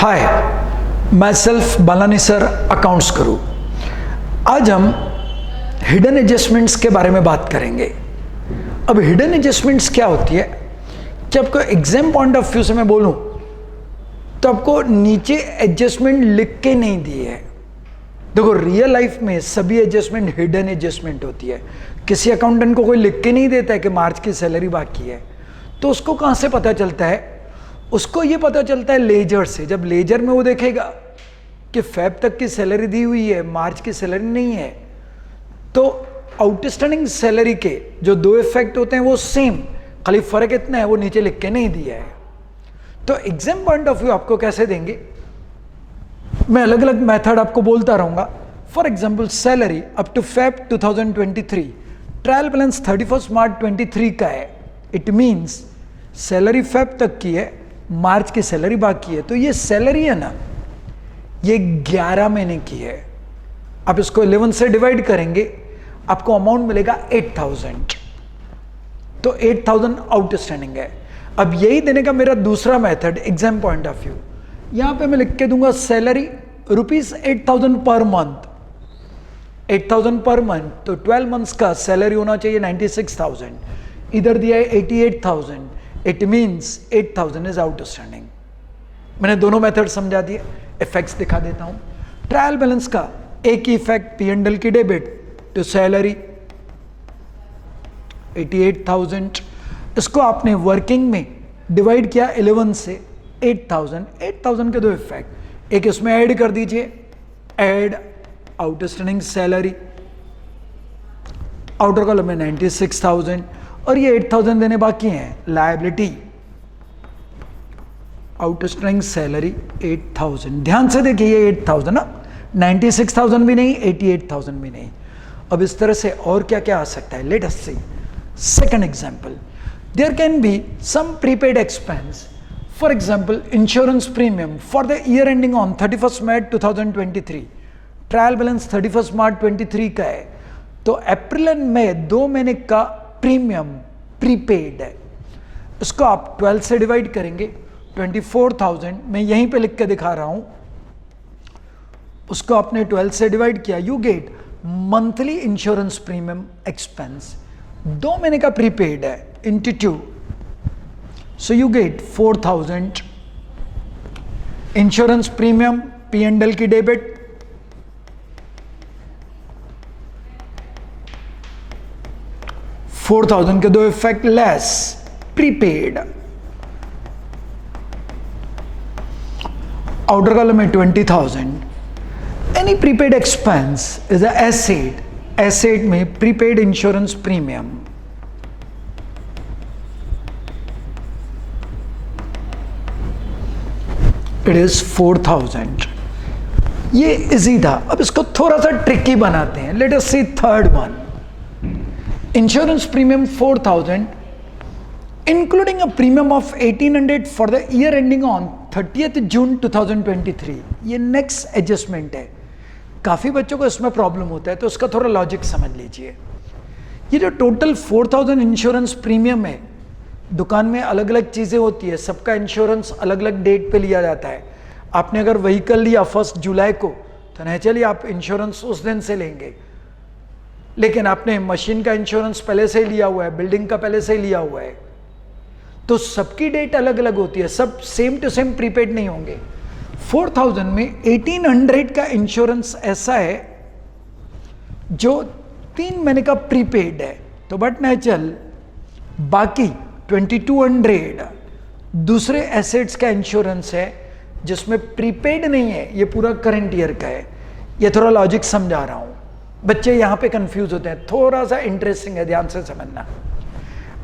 हाय, मैं self Balani sir accounts करूँ। आज हम हिडन एडजस्टमेंट्स के बारे में बात करेंगे। अब हिडन एडजस्टमेंट्स क्या होती है कि आपको एग्जाम पॉइंट ऑफ व्यू से मैं बोलूँ तो आपको नीचे एडजस्टमेंट लिख के नहीं दिए है। देखो, रियल लाइफ में सभी एडजस्टमेंट हिडन एडजस्टमेंट होती है। किसी अकाउंटेंट को कोई लिख के नहीं देता है कि मार्च की सैलरी बाकी है, तो उसको कहाँ से पता चलता है? उसको ये पता चलता है लेजर से। जब लेजर में वो देखेगा कि फेब तक की सैलरी दी हुई है, मार्च की सैलरी नहीं है, तो आउटस्टैंडिंग सैलरी के जो दो इफेक्ट होते हैं वो सेम, खाली फर्क इतना है वो नीचे लिख के नहीं दिया है। तो एग्जाम पॉइंट ऑफ व्यू आपको कैसे देंगे, मैं अलग अलग मेथड आपको बोलता रहूंगा। For example, salary up to Feb 2023, trial balance 31 March 23 का है। इट मीन्स सैलरी फेब तक की है, मार्च की सैलरी बाकी है। तो ये सैलरी है ना, ये 11 महीने की है। आप इसको 11 से डिवाइड करेंगे, आपको अमाउंट मिलेगा 8000। तो 8000 आउटस्टैंडिंग है। अब यही देने का मेरा दूसरा method exam point of view, यहां पे मैं लिख के दूंगा salary ₹8000 per month. 8000 per month, तो 12 मंथ्स का सैलरी होना चाहिए 96,000। इधर दिया है 88,000। It means 8000 is outstanding. मैंने दोनों मेथड समझा दिए। इफेक्ट्स दिखा देता हूं। ट्रायल बैलेंस का एक ही इफेक्ट, P&L की डेबिट टू सैलरी 88,000। इसको आपने वर्किंग में डिवाइड किया 11 से 8000 के दो इफेक्ट, एक इसमें ऐड कर दीजिए, add outstanding salary, outer column में 96,000 और ये 8000 देने बाकी हैं। Liability outstanding salary 8000। ध्यान से देखिए, ये 8000 ना, 96,000 भी नहीं, 88,000 भी नहीं। अब इस तरह से और क्या क्या आ सकता है, let us see. Second example, there can be some prepaid expense. For example, insurance premium for the year ending on 31 May 2023, trial balance 31 March 23 का है। तो अप्रैल एंड मई 2 महीने का प्रीमियम प्रीपेड है। इसको आप 12 से डिवाइड करेंगे, 24,000 मैं यहीं पे लिख के दिखा रहा हूं। उसको आपने 12 से डिवाइड किया, you get monthly insurance premium expense. 2 महीने का प्रीपेड है into 2, so you get 4000। Insurance premium, P&L की डेबिट, $4,000 के दो effect less prepaid. Outer column में 20,000। Any prepaid expense is a asset. Asset में prepaid insurance premium, it is 4000। ये easy था। अब इसको थोड़ा सा ट्रिकी बनाते हैं। Late us C third one. Insurance premium 4,000, including a premium of 1,800 for the year ending on 30th June 2023। ये नेक्स्ट एडजस्टमेंट है। काफ़ी बच्चों को इसमें प्रॉब्लम होता है, तो उसका थोड़ा लॉजिक समझ लीजिए। ये जो टोटल 4,000 इंश्योरेंस प्रीमियम है, दुकान में अलग अलग चीज़ें होती है, सबका इंश्योरेंस अलग अलग डेट पे लिया जाता है। आपने अगर व्हीकल लिया 1 जुलाई को, तो नेचुरली आप इंश्योरेंस उस दिन से लेंगे। लेकिन आपने मशीन का इंश्योरेंस पहले से ही लिया हुआ है, बिल्डिंग का पहले से ही लिया हुआ है, तो सबकी डेट अलग अलग होती है, सब सेम टू सेम प्रीपेड नहीं होंगे। 4000 में 1800 का इंश्योरेंस ऐसा है जो 3 महीने का प्रीपेड है, तो बट नेचुरल बाकी 2200 दूसरे एसेट्स का इंश्योरेंस है जिसमें प्रीपेड नहीं है, ये पूरा करंट ईयर का है। ये थोड़ा लॉजिक समझा रहा हूं, बच्चे यहां पे कंफ्यूज होते हैं, थोड़ा सा इंटरेस्टिंग है, ध्यान से समझना।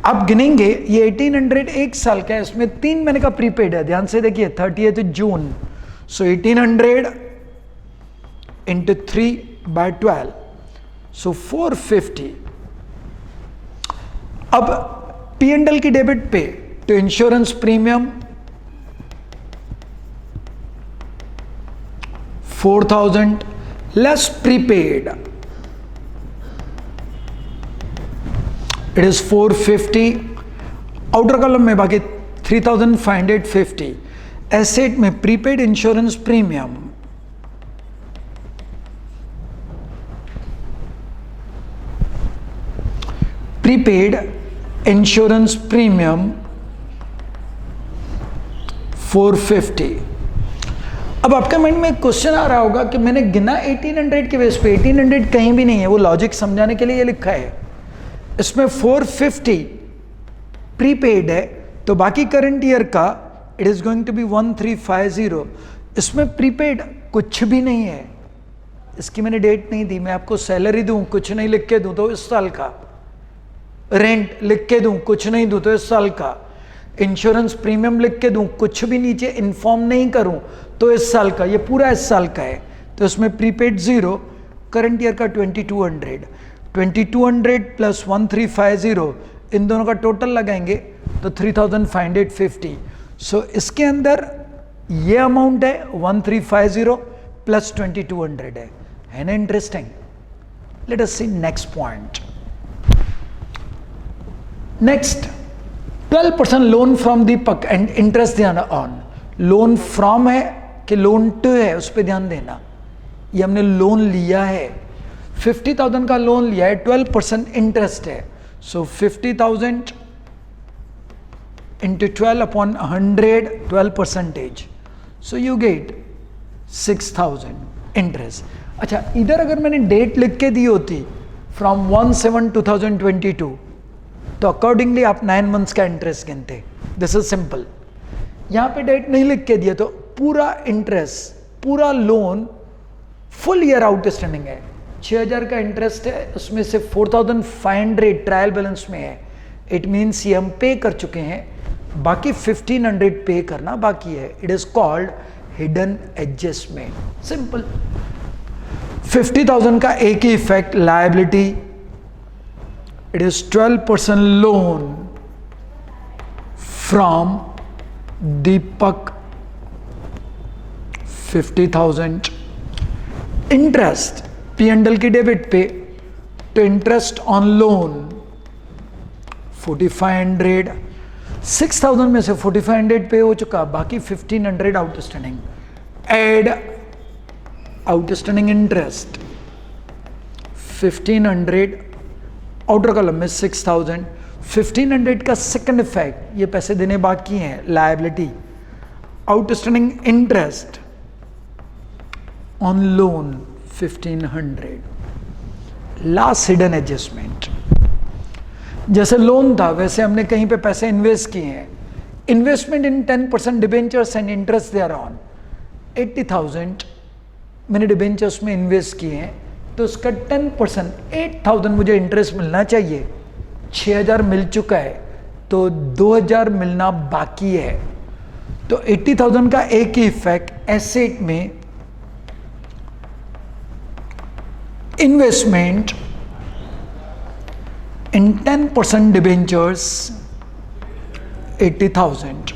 आप गिनेंगे, ये 1800 1 साल का है, इसमें 3 महीने का प्रीपेड है। ध्यान से देखिए, 30th जून, सो 1800 इंटू 3/12, सो 450। अब P&L की डेबिट पे तो insurance premium 4000 less prepaid, it is 450। Outer column में बाकी 3550। एसेट में prepaid insurance premium, prepaid insurance premium 450। अब आपके माइंड में एक क्वेश्चन आ रहा होगा कि मैंने गिना 1800 के बेस पे, 1800 कहीं भी नहीं है, वो लॉजिक समझाने के लिए ये लिखा है। इसमें 450 प्रीपेड है, तो बाकी करंट ईयर का it is going to be 1350। इसमें प्रीपेड कुछ भी नहीं है, इसकी मैंने डेट नहीं दी। मैं आपको सैलरी दूं, कुछ नहीं लिख के दूं तो इस साल का, रेंट लिख के दूं, कुछ नहीं दूं तो इस साल का, इंश्योरेंस प्रीमियम लिख के दूं, कुछ भी नीचे इन्फॉर्म नहीं करूं तो इस साल का, ये पूरा इस साल का है। तो इसमें प्रीपेड 0, करंट ईयर का 2200, 2200 प्लस 1350, इन दोनों का टोटल लगाएंगे तो 3550। सो इसके अंदर ये अमाउंट है 1350 प्लस 2200 है ना। Interesting. Let us see next point. Next 12% loan from Deepak and interest ध्यान ऑन। लोन फ्रॉम है कि लोन टू है, उस पर ध्यान देना। ये हमने लोन लिया है, 50,000 का लोन लिया है, 12% इंटरेस्ट है। सो 50,000 into 12 upon 100, 12%. So you get 6,000 interest. अच्छा, इधर अगर मैंने डेट लिख के दी होती फ्रॉम 1/7/2022 तो अकॉर्डिंगली आप 9 मंथ्स का इंटरेस्ट गिनते। This is simple. यहाँ पे डेट नहीं लिख के दिया तो पूरा इंटरेस्ट, पूरा लोन फुल ईयर आउटस्टैंडिंग है। 6,000 का इंटरेस्ट है, उसमें से 4,500 ट्रायल बैलेंस में है। इट मीन्स ये हम पे कर चुके हैं, बाकी 1,500 पे करना बाकी है। It is called hidden adjustment. Simple. 50,000 का एक ही effect, liability, it is 12% loan from Deepak 50,000। Interest P&L की डेबिट पे, तो इंटरेस्ट ऑन लोन 4,500। 6,000 में से 4,500 पे हो चुका, बाकी 1,500 outstanding. Add outstanding interest 1,500, outer column में 6,000। 1,500 का सेकंड इफेक्ट, ये पैसे देने बाकी हैं, liability, outstanding interest on loan 1,500। Last hidden adjustment. जैसे लोन था वैसे हमने कहीं पे पैसे इन्वेस्ट किए हैं। Investment in 10% debentures and interest thereon. 80,000 मैंने डिबेंचर्स में इन्वेस्ट किए हैं, तो उसका 10% 8,000 मुझे इंटरेस्ट मिलना चाहिए। 6,000 मिल चुका है, तो 2,000 मिलना बाकी है। तो 80,000 का एक ही इफेक्ट, एसेट में इन्वेस्टमेंट in 10% डिबेंचर्स 80,000।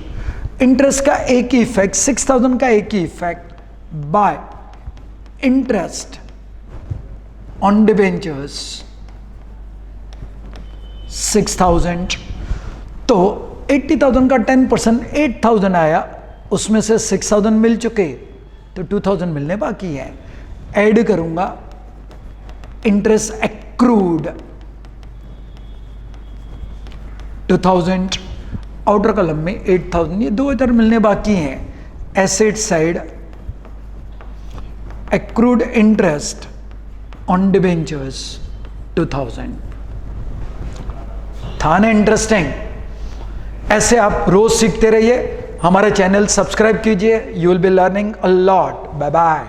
इंटरेस्ट का एक ही इफेक्ट, 6,000 का एक ही effect by interest on debentures 6,000। तो 80,000 का 10% 8,000 आया, उसमें से 6,000 मिल चुके, तो 2,000 मिलने बाकी है। ऐड करूंगा इंटरेस्ट एक्रूड 2,000, आउटर कॉलम में 8,000, ये 2,000 मिलने बाकी हैं। Asset side accrued interest on debentures 2,000। था ना इंटरेस्टिंग? ऐसे आप रोज सीखते रहिए, हमारे चैनल सब्सक्राइब कीजिए, you will be learning a lot. Bye bye.